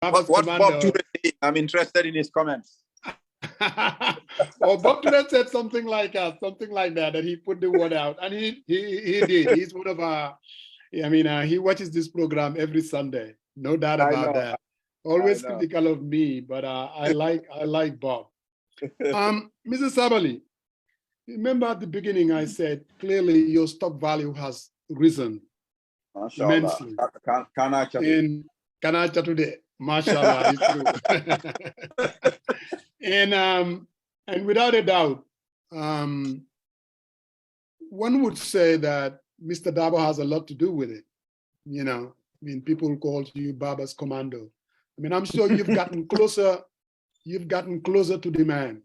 What's Bob Toure saying? I'm interested in his comments. Well, Bob Toure said something like that, that he put the word out, and he did. He's one of our, I mean, he watches this program every Sunday, no doubt about that. Always critical of me, but I like Bob. Mrs. Sabally, remember at the beginning I said clearly your stock value has risen immensely. In Kanacha today, mashallah, it's true. And without a doubt, one would say that Mr. Dabo has a lot to do with it. You know, I mean, people call you Baba's commando. I mean, I'm sure you've gotten closer. You've gotten closer to the man.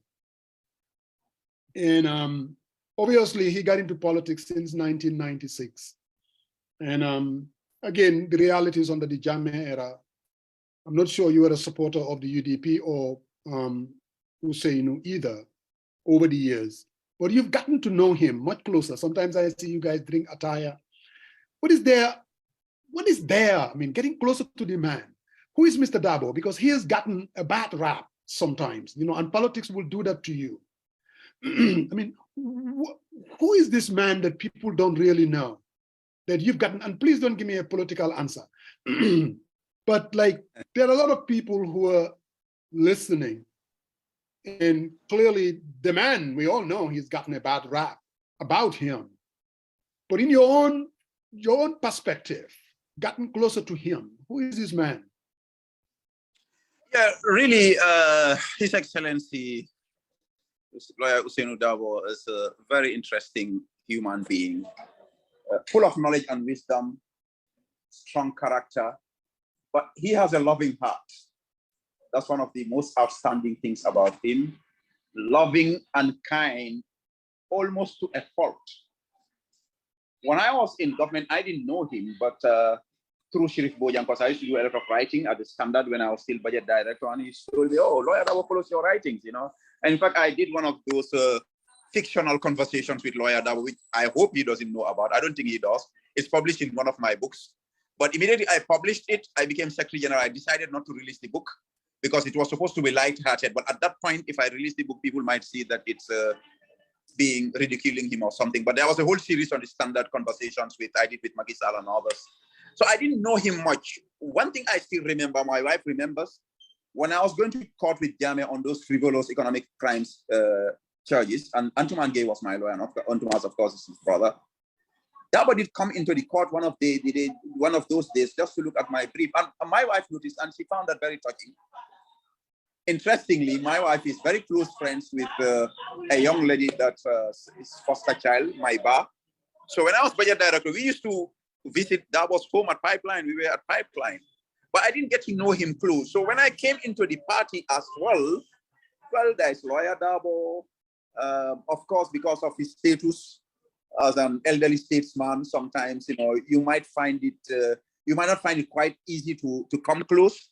And obviously, he got into politics since 1996. And again, the reality is under the Jammeh era. I'm not sure you were a supporter of the UDP or Hussein either over the years, but you've gotten to know him much closer. Sometimes I see you guys drink attire. What is there? I mean, getting closer to the man. Who is Mr. Dabo? Because he has gotten a bad rap sometimes, you know, and politics will do that to you. I mean, who is this man that people don't really know that you've gotten? And please don't give me a political answer. But like, there are a lot of people who are listening, and clearly the man, we all know he's gotten a bad rap about him. But in your own perspective, gotten closer to him, who is this man? Yeah, really, His Excellency Lawyer Ousainou Darboe is a very interesting human being, full of knowledge and wisdom, strong character, but he has a loving heart. That's one of the most outstanding things about him. Loving and kind, almost to a fault. When I was in government, I didn't know him, but through Sheriff Bojan, because I used to do a lot of writing at the Standard when I was still budget director, and he told me, oh, Lawyer Darboe follows your writings, you know. And in fact, I did one of those fictional conversations with Lawyer Darboe, which I hope he doesn't know about. I don't think he does. It's published in one of my books. But immediately I published it, I became Secretary General. I decided not to release the book because it was supposed to be light-hearted. But at that point, if I release the book, people might see that it's being ridiculing him or something. But there was a whole series on the Standard conversations I did with Macky Sall and others. So I didn't know him much. One thing I still remember, my wife remembers, when I was going to court with Jammeh on those frivolous economic crimes charges, and Antuman Gay was my lawyer, and Antuman, of course, is his brother. Darboe did come into the court one of those days just to look at my brief. And my wife noticed, and she found that very touching. Interestingly, my wife is very close friends with a young lady that is foster child, my bar. So when I was budget director, we used to visit Darboe's home at Pipeline. We were at Pipeline. But I didn't get to know him close. So when I came into the party as well, there's Lawyer Darboe. Of course, because of his status as an elderly statesman, sometimes, you know, you might find it, you might not find it quite easy to come close.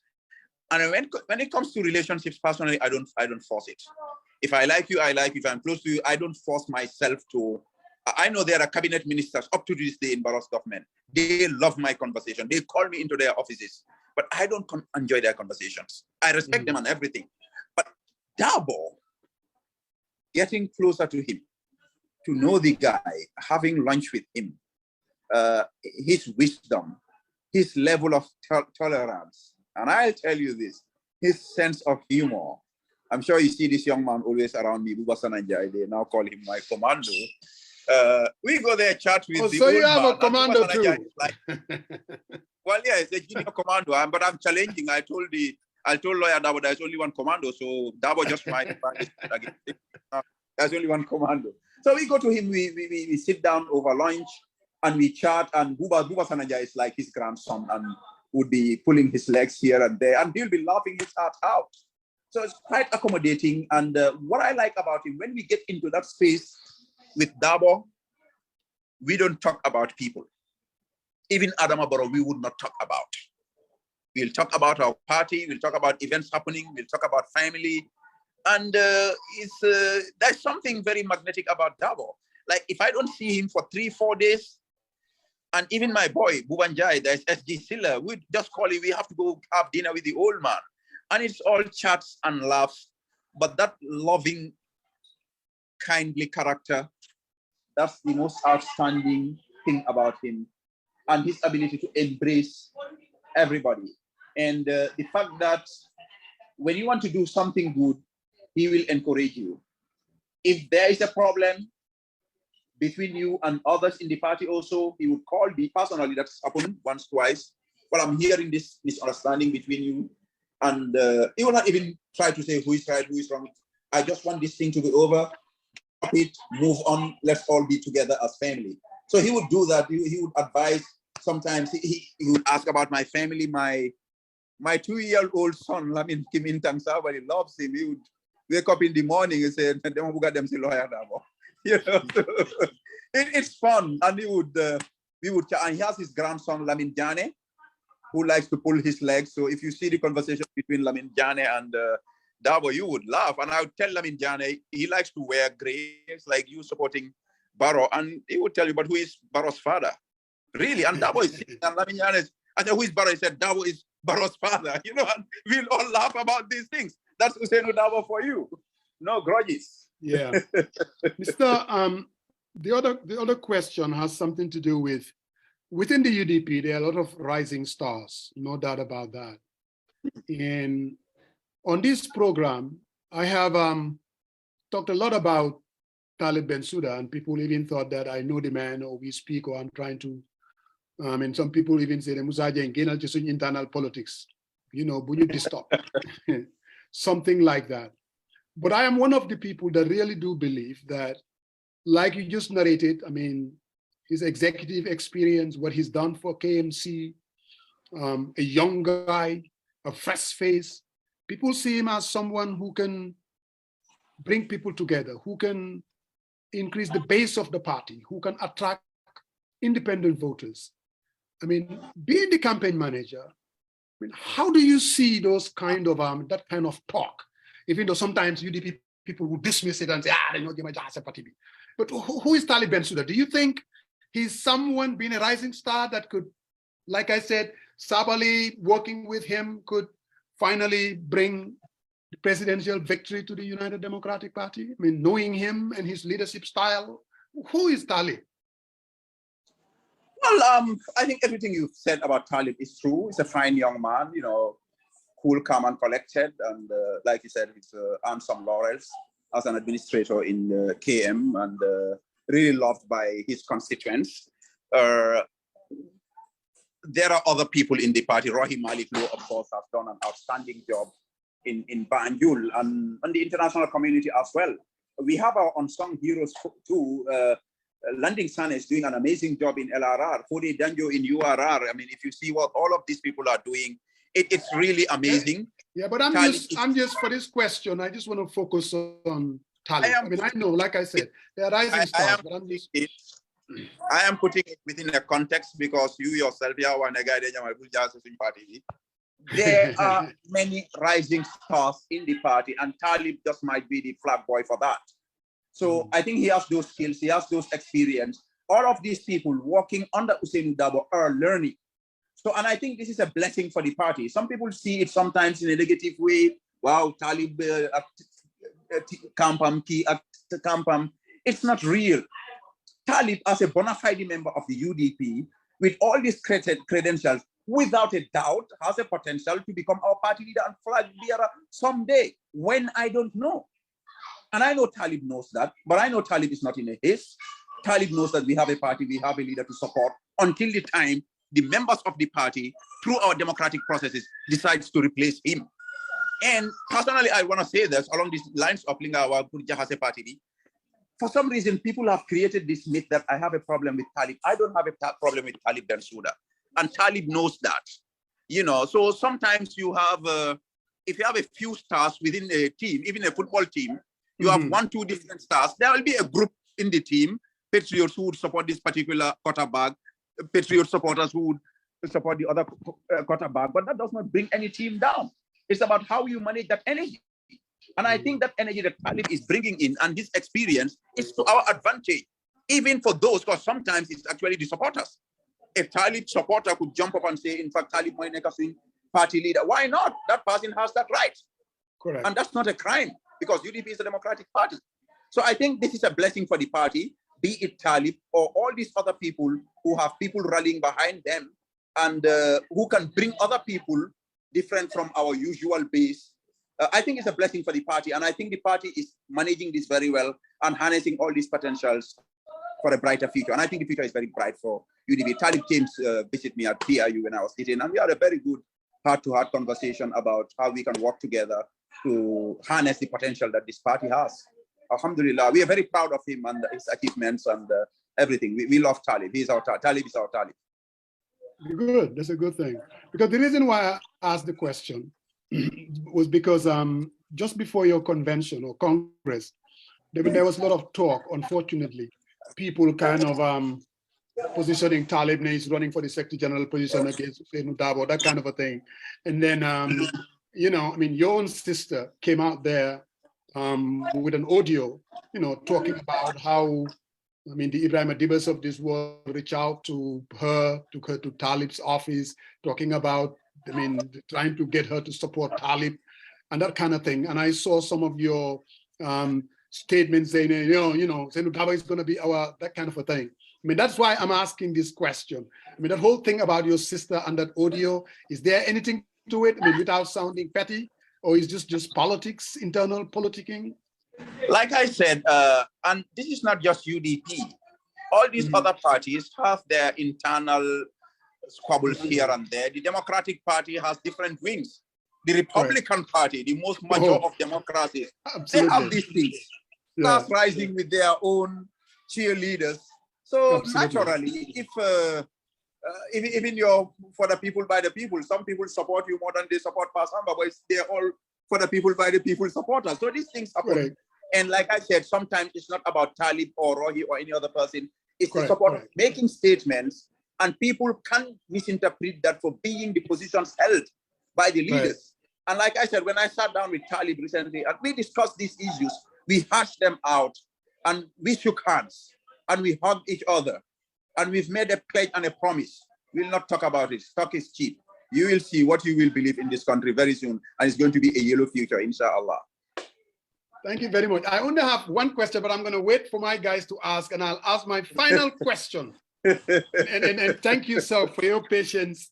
And when it comes to relationships, personally, I don't force it. If I like you, I like you. If I'm close to you, I don't force myself to. I know there are cabinet ministers up to this day in Barrow's government. They love my conversation. They call me into their offices, but I don't enjoy their conversations. I respect them and everything. But Darboe, getting closer to him, to know the guy, having lunch with him, his wisdom, his level of tolerance, and I'll tell you this, his sense of humor. I'm sure you see this young man always around me, Buba Sananjay, they now call him my commando. We go there, chat with the so old you have man, a commando too. Like, well, yeah, it's a junior commando, but I'm challenging. I told Lawyer Darboe there's only one commando, so Darboe just might again. There's only one commando. So we go to him, we sit down over lunch and we chat, and Buba Sananjay is like his grandson and would be pulling his legs here and there, and he'll be laughing his heart out. So it's quite accommodating. And what I like about him, when we get into that space with Darboe, we don't talk about people. Even Adama Barrow, we would not talk about. We'll talk about our party, we'll talk about events happening, we'll talk about family. And there's something very magnetic about Darboe. Like if I don't see him for 3-4 days, And even my boy, Bubanjai, there's SG Silla, we just call it, we have to go have dinner with the old man. And it's all chats and laughs. But that loving, kindly character, that's the most outstanding thing about him. And his ability to embrace everybody. And the fact that when you want to do something good, he will encourage you. If there is a problem between you and others in the party also, he would call me personally. That's happened once, twice. But I'm hearing this misunderstanding between you. And he will not even try to say who is right, who is wrong. I just want this thing to be over. Stop it, move on, let's all be together as family. So he would do that. He would advise. Sometimes he would ask about my family. My 2-year-old son, Lamin Kim Intang Sabally, loves him. He would wake up in the morning and say, you know, so it's fun. And and he has his grandson, Lamin Jane, who likes to pull his legs. So if you see the conversation between Lamin Jane and Dabo, you would laugh. And I would tell Lamin Jane, he likes to wear gray, like you supporting Barrow. And he would tell you, but who is Barrow's father? Really? And Dabo is sitting, and Lamin Jane is, I said, who is Barrow? He said, Dabo is Barrow's father. You know, and we'll all laugh about these things. That's Usainu Dabo for you. No grudges. Yeah. Mr. The other question has something to do with, within the UDP, there are a lot of rising stars, no doubt about that. And on this program, I have talked a lot about Talib Bensouda, and people even thought that I know the man, or we speak, or I'm trying to, and some people even say, the Musaja and just in internal politics, you know, but you stop. Something like that. But I am one of the people that really do believe that, like you just narrated, I mean, his executive experience, what he's done for KMC, a young guy, a fresh face, people see him as someone who can bring people together, who can increase the base of the party, who can attract independent voters. I mean, being the campaign manager, I mean, how do you see those kind of that kind of talk? Even though sometimes UDP people will dismiss it and say, they know party. But who is Talib Bensouda? Do you think he's someone being a rising star that could, like I said, Sabally working with him could finally bring the presidential victory to the United Democratic Party? I mean, knowing him and his leadership style, who is Talib? Well, I think everything you've said about Talib is true. He's a fine young man, you know, cool, calm, and collected. And like you said, he's earned some laurels as an administrator in KM, and really loved by his constituents. There are other people in the party. Rohim Malik Low, of course, has done an outstanding job in Banjul and the international community as well. We have our unsung heroes too. Landing San is doing an amazing job in LRR. Fode Danjo in URR. I mean, if you see what all of these people are doing, it's really amazing. Yeah, but I'm just for this question, I just want to focus on Talib. I mean, I know, like I said, they're rising stars, but I'm just... I am putting it within a context because you yourself, there are many rising stars in the party, and Talib just might be the flag boy for that. So I think he has those skills, he has those experience. All of these people working under Usainu Dabo are learning. So, and I think this is a blessing for the party. Some people see it sometimes in a negative way. Wow, Talib, Kampam. It's not real. Talib, as a bona fide member of the UDP, with all these credentials, without a doubt, has a potential to become our party leader and flag bearer someday, when I don't know. And I know Talib knows that, but I know Talib is not in a haste. Talib knows that we have a party, we have a leader to support until the time the members of the party, through our democratic processes, decides to replace him. And personally, I want to say this along these lines of Lingawa Purjahase Party. For some reason, people have created this myth that I have a problem with Talib. I don't have a problem with Talib Bensouda. And Talib knows that. You know, so sometimes you have, if you have a few stars within a team, even a football team, you have 1-2 different stars. There will be a group in the team, patriots who would support this particular quarterback, patriot supporters who would support the other quarterback, but that does not bring any team down. It's about how you manage that energy. And I think that energy that Talib is bringing in and his experience is to our advantage, even for those, because sometimes it's actually the supporters. a Talib supporter could jump up and say, in fact, Talib Moineka Singh, party leader. Why not? That person has that right. Correct. And that's not a crime because UDP is a democratic party. So I think this is a blessing for the party, be it Talib or all these other people who have people rallying behind them and who can bring other people different from our usual base. I think it's a blessing for the party. And I think the party is managing this very well and harnessing all these potentials for a brighter future. And I think the future is very bright for UDP. Talib came to visit me at PRU when I was sitting, and we had a very good heart-to-heart conversation about how we can work together to harness the potential that this party has. Alhamdulillah, we are very proud of him and his achievements and everything. We love Talib. He's our Talib is our Talib. Good. That's a good thing. Because the reason why I asked the question was because just before your convention or Congress, there was a lot of talk, unfortunately, people kind of positioning Talib is running for the Secretary General position against Hussein Dabo, that kind of a thing. And then, you know, I mean, your own sister came out there with an audio, you know, talking about how, I mean, the Ibrahim Adibas of this world reach out to her, to Talib's office, talking about, I mean, trying to get her to support Talib and that kind of thing. And I saw some of your statements saying, you know, Hussein Dabo is going to be our, that kind of a thing. I mean, that's why I'm asking this question. I mean, that whole thing about your sister and that audio, is there anything to it? I mean, without sounding petty, or is this just politics, internal politicking? Like I said, and this is not just UDP. All these other parties have their internal squabbles here and there. The Democratic Party has different wings. The Republican Party, the most mature of democracies, they have these things. Start rising with their own cheerleaders. So naturally, if even you're for the people by the people, some people support you more than they support Pasamba, but they're all for the people by the people supporters. So these things happen. And like I said, sometimes it's not about Talib or Rohi or any other person. It's the support making statements, and people can misinterpret that for being the positions held by the leaders. And like I said, when I sat down with Talib recently and we discussed these issues, we hashed them out and we shook hands and we hugged each other. And we've made a pledge and a promise. We'll not talk about it. Talk is cheap. You will see what you will believe in this country very soon. And it's going to be a yellow future, inshallah. Thank you very much. I only have one question, but I'm going to wait for my guys to ask, and I'll ask my final question. and thank you, sir, for your patience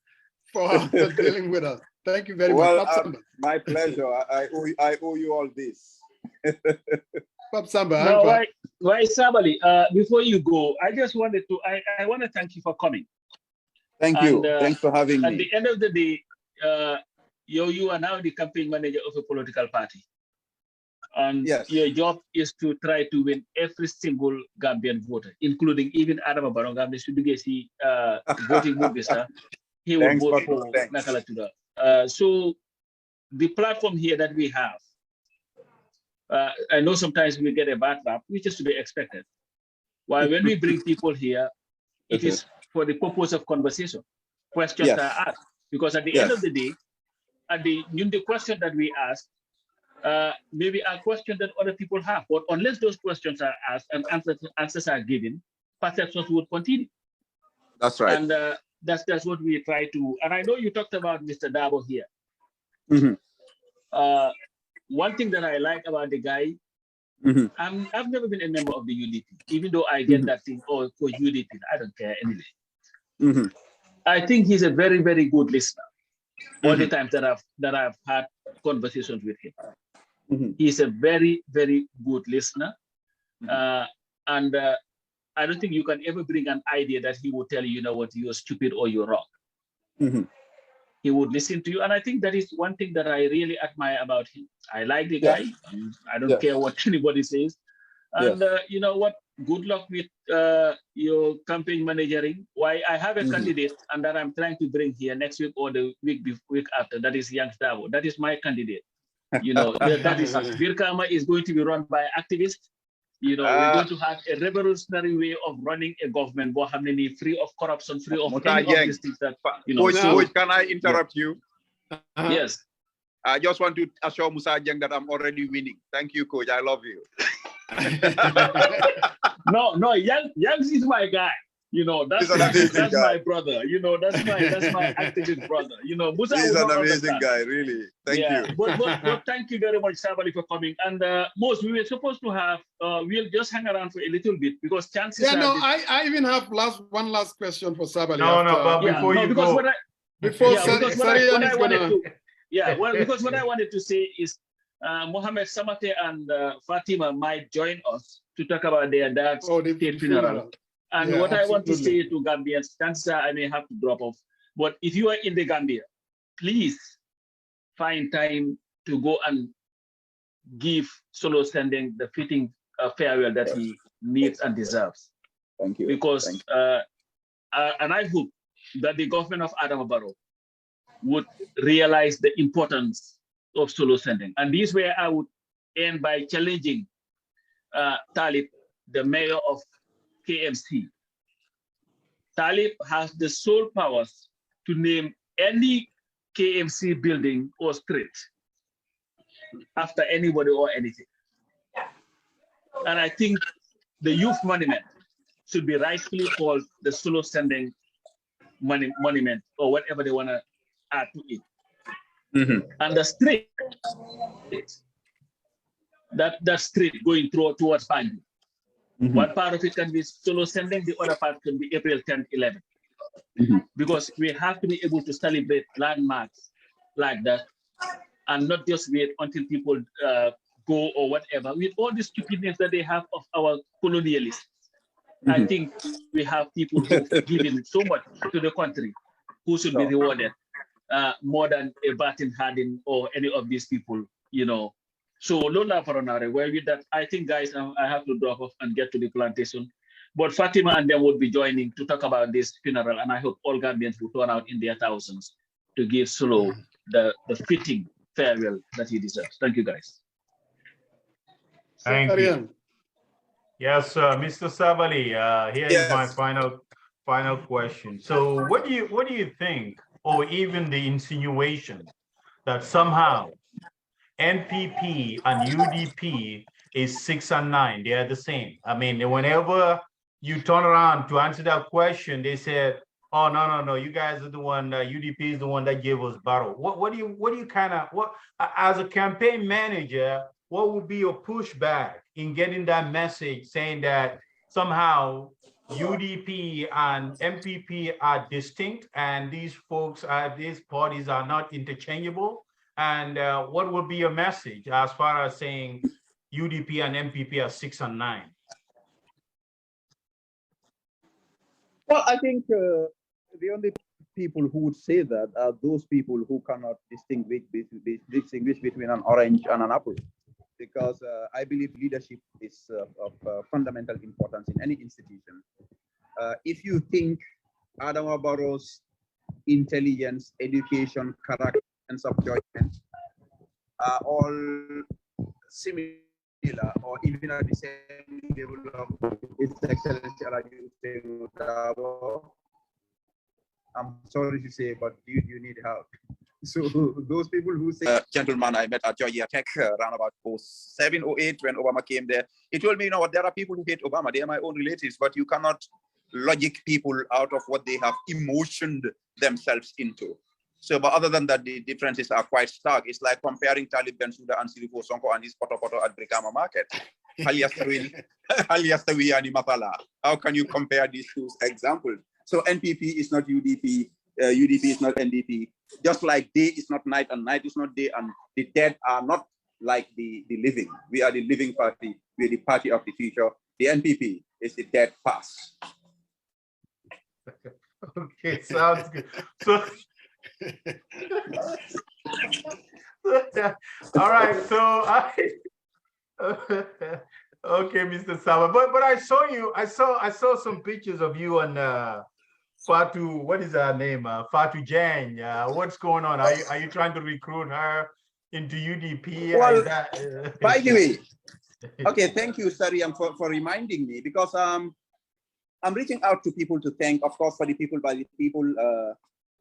for dealing with us. Thank you very much. My pleasure. I owe you all this. No, why Sabally, before you go, I just wanted to, I want to thank you for coming. Thank you. Thanks for having me. At the end of the day, you are now the campaign manager of a political party. And your job is to try to win every single Gambian voter, including even Adama Barrow. Voting Mubisa, he will vote for Nakala Tuda. So the platform here that we have, I know sometimes we get a bad rap, which is to be expected. While when we bring people here, it is for the purpose of conversation. Questions are asked. Because at the end of the day, the question that we ask, maybe a question that other people have. But unless those questions are asked and answers are given, perceptions would continue. That's right. And that's what we try to. And I know you talked about Mr. Dabo here. One thing that I like about the guy, I've never been a member of the UDP, even though I get that thing, for UDP, I don't care anyway. I think he's a very, very good listener. All the times that I've had conversations with him. He's a very, very good listener. And I don't think you can ever bring an idea that he will tell you, you know what, you're stupid or you're wrong. He would listen to you. And I think that is one thing that I really admire about him. I like the guy. I don't care what anybody says. And you know what? Good luck with your campaign managering. Why I have a candidate and that I'm trying to bring here next week or the week after. That is Young Dabo. That is my candidate. You know, that is Birkama is going to be run by activists. You know, we're going to have a revolutionary way of running a government, free of corruption, free of any of these things that, you know. Coach, can I interrupt you? Yes. I just want to assure Musa Jeng that I'm already winning. Thank you, Coach. I love you. No, Young is my guy. You know, that's my brother. You know, that's my activist brother. You know, Musa he's will an not amazing understand. guy, really. Thank you. But thank you very much, Sabally, for coming. And Mos, we were supposed to have, we'll just hang around for a little bit because chances are. No, I even have one last question for Sabally. But before you go. Because what I wanted to say is Mohammed Samate and Fatima might join us to talk about their dad's state funeral. And what I want to say to Gambians, chances are I may have to drop off. But if you are in the Gambia, please find time to go and give Solo Standing the fitting farewell that he needs and deserves. Thank you. Because, and I hope that the government of Adama Barrow would realize the importance of Solo Standing. And this is where I would end by challenging Talib, the mayor of KMC. Talib has the sole powers to name any KMC building or street after anybody or anything. And I think the youth monument should be rightfully called the Solo Standing monument or whatever they want to add to it. And the street, that street going towards Banjul. One part of it can be Solo Standing, the other part can be April 10th, 11th. Because we have to be able to celebrate landmarks like that and not just wait until people go or whatever. With all the stupidness that they have of our colonialists, I think we have people who've given so much to the country who should be rewarded more than a Martin Harding or any of these people, you know. So Lola Faronare, where with that, I think, guys, I have to drop off and get to the plantation. But Fatima and them would be joining to talk about this funeral, and I hope all Gambians will turn out in their thousands to give Solo the fitting farewell that he deserves. Thank you, guys. Thank you. Yes, Mr. Sabally, here is my final question. So what do you think, or even the insinuation that somehow NPP and UDP is 6 and 9, they are the same? I mean, whenever you turn around to answer that question, they said, oh, no, you guys are the one, UDP is the one that gave us Barrow. What do you kind of, as a campaign manager, what would be your pushback in getting that message saying that somehow UDP and MPP are distinct and these parties are not interchangeable? And what would be your message as far as saying UDP and MPP are 6 and 9? Well, I think the only people who would say that are those people who cannot distinguish between an orange and an apple. Because I believe leadership is of fundamental importance in any institution. If you think Adama Barrow's intelligence, education, character, and subjugment are all similar or even at the same level of His Excellency Alaji Dabo, I'm sorry to say, but you need help. So those people who say, gentleman I met at Georgia Tech around about 07, 08 when Obama came there, he told me, you know what, there are people who hate Obama. They are my own relatives, but you cannot logic people out of what they have emotioned themselves into. So, but other than that, the differences are quite stark. It's like comparing Talib Bensouda and Sirifo Sonko and his poto at Brikama Market. How can you compare these two examples? So NPP is not UDP, UDP is not NDP. Just like day is not night and night is not day, and the dead are not like the living. We are the living party. We are the party of the future. The NPP is the dead past. Okay, sounds good. So, all right. So okay, Mr. Saba. But I saw you. I saw some pictures of you and Fatu. What is her name? Fatu Jang. What's going on? Are you trying to recruit her into UDP? Well, by the way, okay. Thank you, Sariam, for reminding me, because I'm reaching out to people to thank, of course, for the people by the people.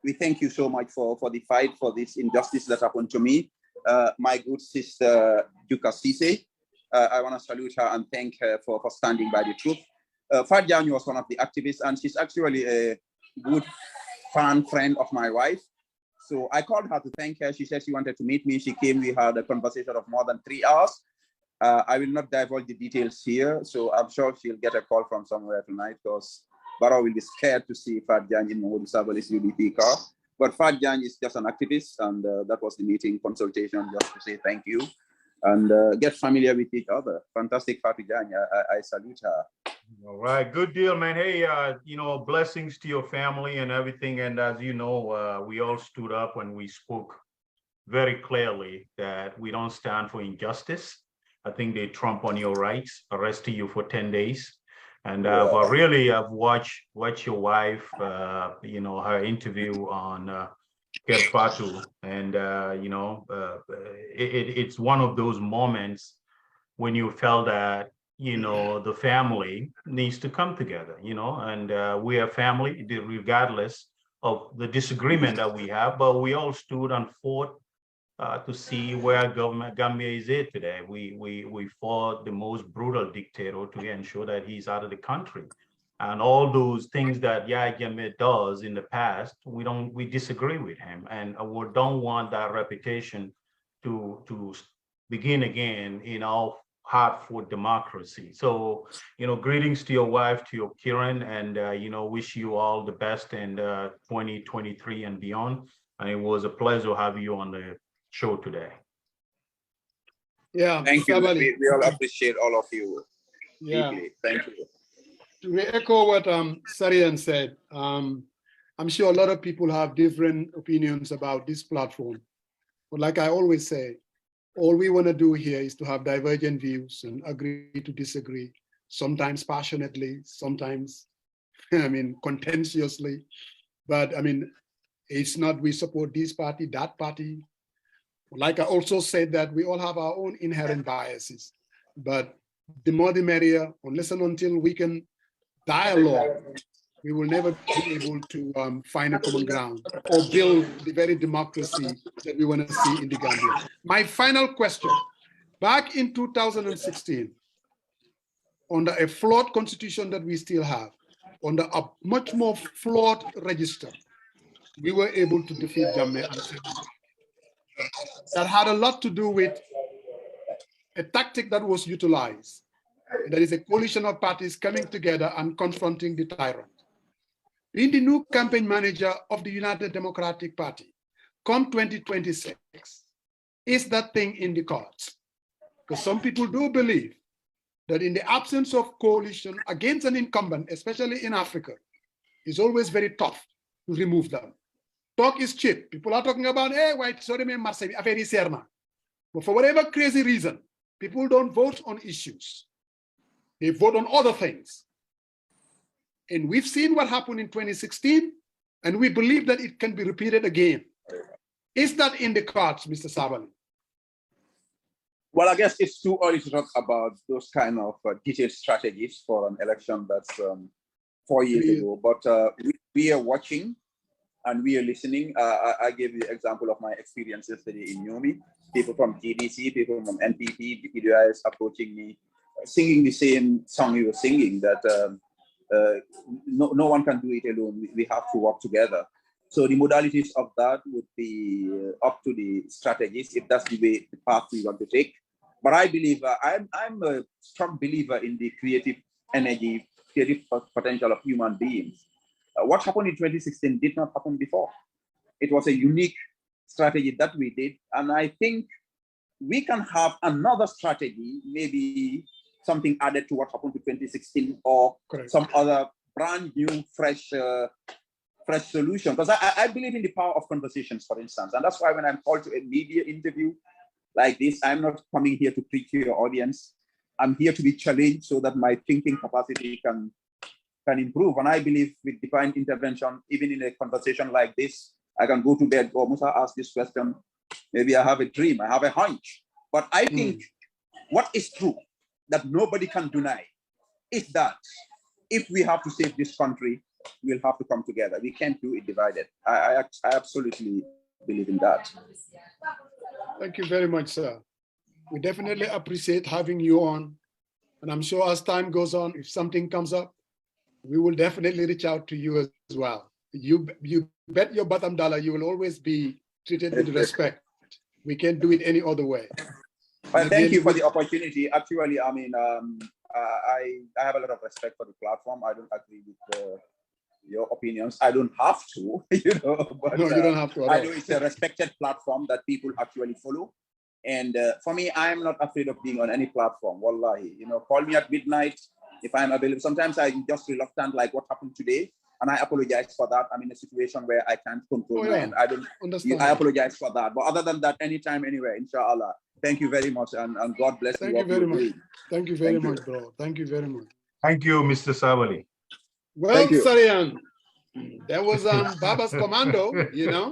We thank you so much for the fight for this injustice that happened to me. My good sister, Duka Sise, I want to salute her and thank her for standing by the truth. Fat Jan was one of the activists, and she's actually a good friend of my wife. So I called her to thank her. She said she wanted to meet me. She came. We had a conversation of more than 3 hours. I will not divulge the details here. So I'm sure she'll get a call from somewhere tonight, because Barrow will be scared to see Fat Jan in Momodou Sabally's UDP car. But Fat Jan is just an activist, and that was the meeting consultation, just to say thank you and get familiar with each other. Fantastic, Fat Jan. I salute her. All right, good deal, man. Hey, you know, blessings to your family and everything. And as you know, we all stood up when we spoke very clearly that we don't stand for injustice. I think they trump on your rights, arresting you for 10 days. And but really, I've watched your wife, you know, her interview on Kerfatu, and you know, it's one of those moments when you felt that, you know, the family needs to come together, you know, and we are family regardless of the disagreement that we have, but we all stood and fought to see where Gambia is at today. We fought the most brutal dictator to ensure that he's out of the country, and all those things that Yahya Jammeh does in the past, we disagree with him, and we don't want that reputation to begin again in our heart for democracy. So, you know, greetings to your wife, to your Kiran, and you know, wish you all the best in 2023 and beyond. And it was a pleasure having you on the show today. Yeah, thank you. We all appreciate all of you. Yeah, deeply. Thank you. To echo what Sarian said, I'm sure a lot of people have different opinions about this platform, but like I always say, all we want to do here is to have divergent views and agree to disagree, sometimes passionately, sometimes, I mean, contentiously. But I mean, it's not we support this party, that party. Like I also said that we all have our own inherent biases, but the more the merrier, unless and until we can dialogue, we will never be able to find a common ground or build the very democracy that we want to see in the Gambia. My final question, back in 2016, under a flawed constitution that we still have, under a much more flawed register, we were able to defeat Jammeh and Sabally. That had a lot to do with a tactic that was utilized. That is a coalition of parties coming together and confronting the tyrant. In the new campaign manager of the United Democratic Party, come 2026, is that thing in the cards? Because some people do believe that in the absence of coalition against an incumbent, especially in Africa, it's always very tough to remove them. Talk is cheap. People are talking about, hey, white, sorry, Marseille, affaire serna. But for whatever crazy reason, people don't vote on issues. They vote on other things. And we've seen what happened in 2016, and we believe that it can be repeated again. Is that in the cards, Mr. Sabally? Well, I guess it's too early to talk about those kind of detailed strategies for an election that's 4 years ago. But we are watching and we are listening. I gave the example of my experience yesterday in Yomi. People from GDC, people from NPP, the PDIs approaching me, singing the same song you were singing, that no one can do it alone. We have to work together. So the modalities of that would be up to the strategists, if that's the path we want to take. But I believe, I'm a strong believer in the creative energy, creative potential of human beings. What happened in 2016 did not happen before. It was a unique strategy that we did. And I think we can have another strategy, maybe something added to what happened to 2016, or some other brand new, fresh solution. Because I believe in the power of conversations, for instance. And that's why when I'm called to a media interview like this, I'm not coming here to preach to your audience. I'm here to be challenged so that my thinking capacity can improve. And I believe with divine intervention, even in a conversation like this, I can go to bed, oh, Musa asked this question, maybe I have a dream, I have a hunch. But I think what is true that nobody can deny is that if we have to save this country, we'll have to come together. We can't do it divided. I absolutely believe in that. Thank you very much, sir. We definitely appreciate having you on. And I'm sure as time goes on, if something comes up, we will definitely reach out to you as well. You bet your bottom dollar you will always be treated with respect. We can't do it any other way. Well, thank you for the opportunity. Actually, I mean, I have a lot of respect for the platform. I don't agree with your opinions. I don't have to, you know. But, no, you don't have to. I know it's a respected platform that people actually follow. And for me, I'm not afraid of being on any platform. Wallahi, you know, call me at midnight if I'm available. Sometimes I'm just reluctant, like what happened today. And I apologize for that. I'm in a situation where I can't control and I don't understand. I apologize for that. But other than that, anytime, anywhere, inshallah. Thank you very much, and God bless you. Thank you very much. Thank you very much, bro. Thank you very much. Thank you, Mr. Sabally. Well, Sarian, there was Baba's commando, you know.